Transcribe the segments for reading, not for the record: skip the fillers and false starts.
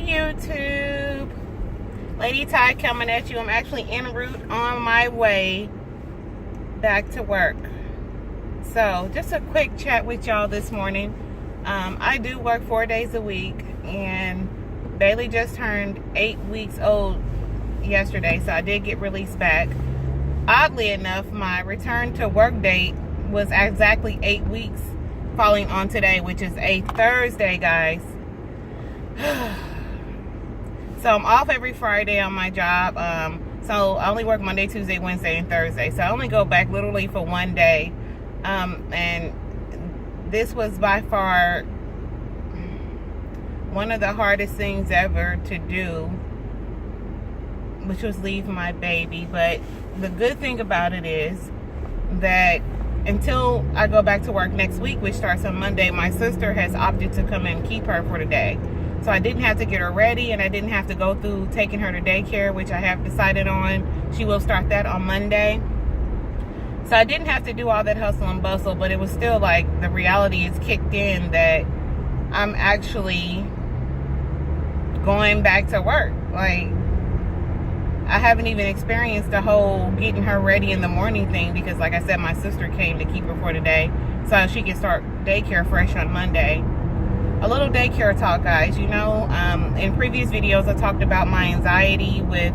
YouTube. Lady Ty coming at you. I'm actually en route on my way back to work. So just a quick chat with y'all this morning. I do work 4 days a week, and Bailey just turned 8 weeks old yesterday, so I did get released back. Oddly enough, my return to work date was exactly 8 weeks falling on today, which is a Thursday, guys. So I'm off every Friday on my job. So I only work Monday, Tuesday, Wednesday, and Thursday. So I only go back literally for 1 day. And this was by far one of the hardest things ever to do, which was leave my baby. But the good thing about it is that until I go back to work next week, which starts on Monday, my sister has opted to come and keep her for the day. So I didn't have to get her ready, and I didn't have to go through taking her to daycare, which I have decided on. She will start that on Monday. So I didn't have to do all that hustle and bustle, but it was still like the reality is kicked in that I'm actually going back to work. Like, I haven't even experienced the whole getting her ready in the morning thing because, like I said, my sister came to keep her for today so she can start daycare fresh on Monday. A little daycare talk, guys. You know, in previous videos, I talked about my anxiety with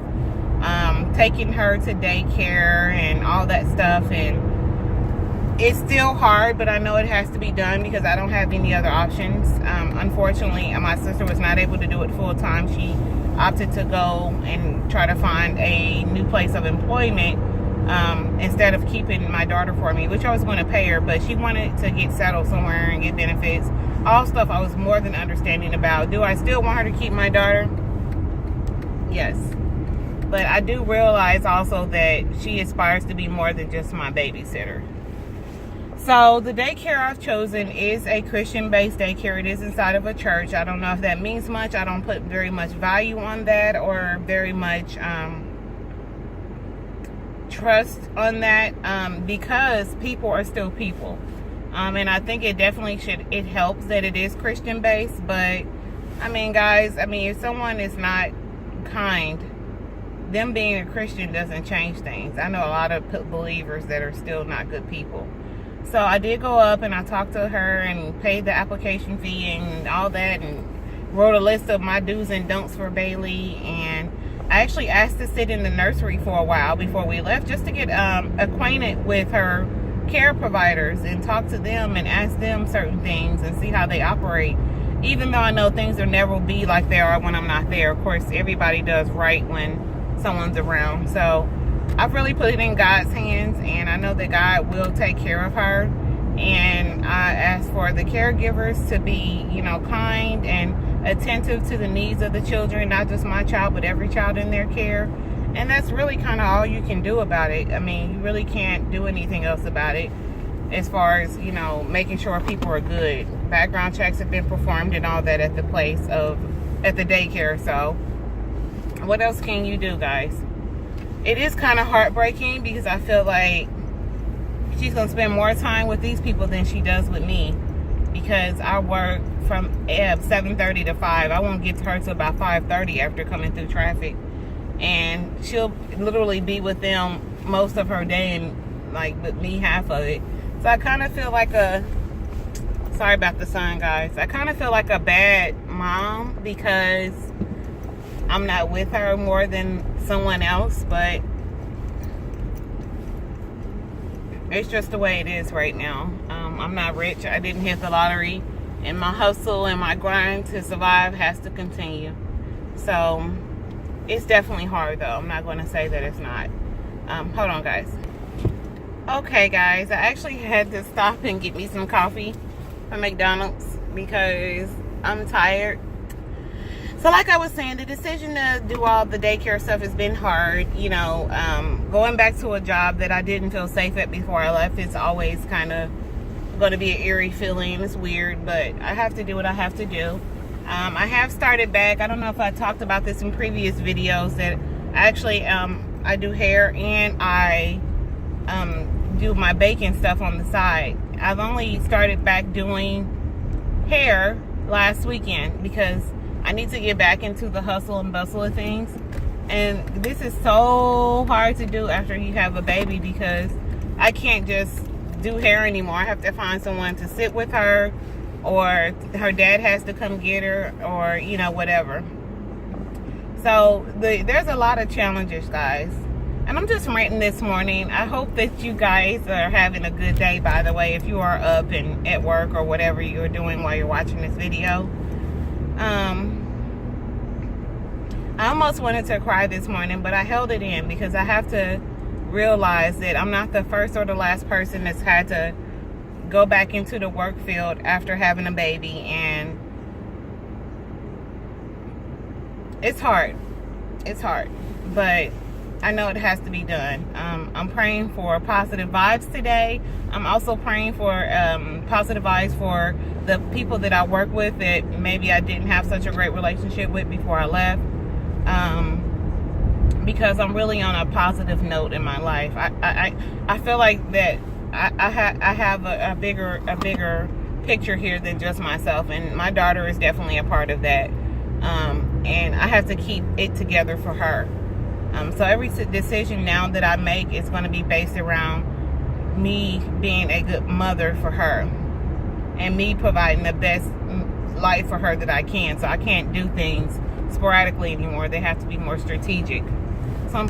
taking her to daycare and all that stuff, and it's still hard, but I know it has to be done because I don't have any other options. Unfortunately, my sister was not able to do it full time. She opted to go and try to find a new place of employment instead of keeping my daughter for me, which I was going to pay her, but she wanted to get settled somewhere and get benefits. All stuff I was more than understanding about. Do I still want her to keep my daughter? Yes. But I do realize also that she aspires to be more than just my babysitter. So the daycare I've chosen is a Christian-based daycare. It is inside of a church. I don't know if that means much. I don't put very much value on that or very much trust on that because people are still people. And I think it definitely it helps that it is Christian-based. But, I mean, guys, if someone is not kind, them being a Christian doesn't change things. I know a lot of believers that are still not good people. So I did go up and I talked to her and paid the application fee and all that and wrote a list of my do's and don'ts for Bailey. And I actually asked to sit in the nursery for a while before we left just to get acquainted with her care providers and talk to them and ask them certain things and see how they operate. Even though I know things will never be like they are when I'm not there. Of course, everybody does right when someone's around. So I've really put it in God's hands, and I know that God will take care of her. And I ask for the caregivers to be, kind and attentive to the needs of the children, not just my child, but every child in their care. And that's really kind of all you can do about it. You really can't do anything else about it as far as, making sure people are good. Background checks have been performed and all that at the daycare. So what else can you do, guys? It is kind of heartbreaking because I feel like she's going to spend more time with these people than she does with me because I work from 7:30 to 5. I won't get to her till about 5:30 after coming through traffic. And she'll literally be with them most of her day and with me half of it. So I kind of feel like sorry about the sun, guys. I kind of feel like a bad mom because I'm not with her more than someone else, but it's just the way it is right now. I'm not rich. I didn't hit the lottery, and my hustle and my grind to survive has to continue. So it's definitely hard, though. I'm not going to say that it's not. Hold on, guys. Okay, guys. I actually had to stop and get me some coffee from McDonald's because I'm tired. So like I was saying, the decision to do all the daycare stuff has been hard. Going back to a job that I didn't feel safe at before I left is always kind of going to be an eerie feeling. It's weird, but I have to do what I have to do. I have started back. I don't know if I talked about this in previous videos that actually I do hair and I do my baking stuff on the side. I've only started back doing hair last weekend because I need to get back into the hustle and bustle of things. And this is so hard to do after you have a baby, because I can't just do hair anymore. I have to find someone to sit with her, or her dad has to come get her, or you know, whatever. So there's a lot of challenges, guys. And I'm just ranting this morning. I hope that you guys are having a good day, by the way, if you are up and at work or whatever you're doing while you're watching this video. I almost wanted to cry this morning, but I held it in, because I have to realize that I'm not the first or the last person that's had to go back into the work field after having a baby. And it's hard. It's hard, but I know it has to be done. I'm praying for positive vibes today. I'm also praying for positive vibes for the people that I work with that maybe I didn't have such a great relationship with before I left. Because I'm really on a positive note in my life. I feel like that I have a bigger picture here than just myself, and my daughter is definitely a part of that. And I have to keep it together for her. So every decision now that I make is going to be based around me being a good mother for her, and me providing the best life for her that I can. So I can't do things sporadically anymore. They have to be more strategic. So I'm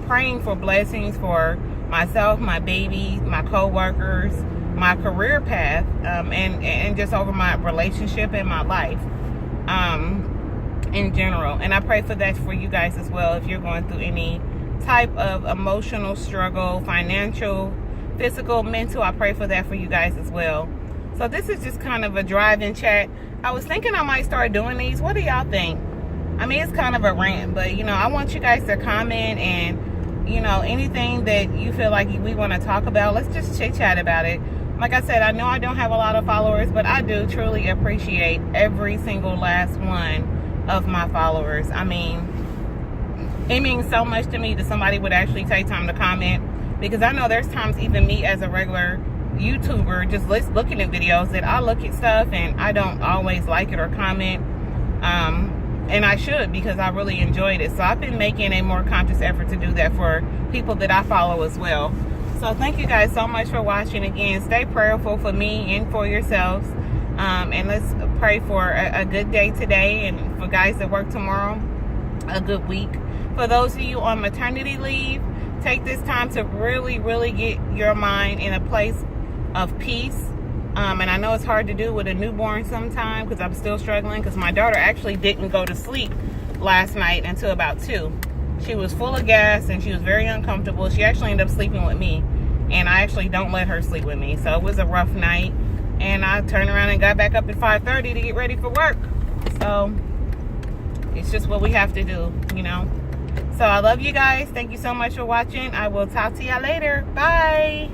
praying for blessings for myself, my baby, my co-workers, my career path, and just over my relationship and my life in general. And I pray for that for you guys as well. If you're going through any type of emotional struggle, financial, physical, mental, I pray for that for you guys as well. So this is just kind of a drive-in chat. I was thinking I might start doing these. What do y'all think? I mean, it's kind of a rant, but you know, I want you guys to comment, and you know, anything that you feel like we want to talk about, let's just chit chat about it. Like I said, I know I don't have a lot of followers, but I do truly appreciate every single last one of my followers. I mean, it means so much to me that somebody would actually take time to comment, because I know there's times even me as a regular YouTuber just looking at videos that I look at stuff and I don't always like it or comment. And I should, because I really enjoyed it. So I've been making a more conscious effort to do that for people that I follow as well. So thank you guys so much for watching. Again, stay prayerful for me and for yourselves. And let's pray for a good day today, and for guys that work tomorrow, a good week. For those of you on maternity leave, take this time to really, really get your mind in a place of peace. And I know it's hard to do with a newborn sometimes, because I'm still struggling, because my daughter actually didn't go to sleep last night until about 2. She was full of gas and she was very uncomfortable. She actually ended up sleeping with me, and I actually don't let her sleep with me. So it was a rough night, and I turned around and got back up at 5:30 to get ready for work. So it's just what we have to do, you know. So I love you guys. Thank you so much for watching. I will talk to y'all later. Bye.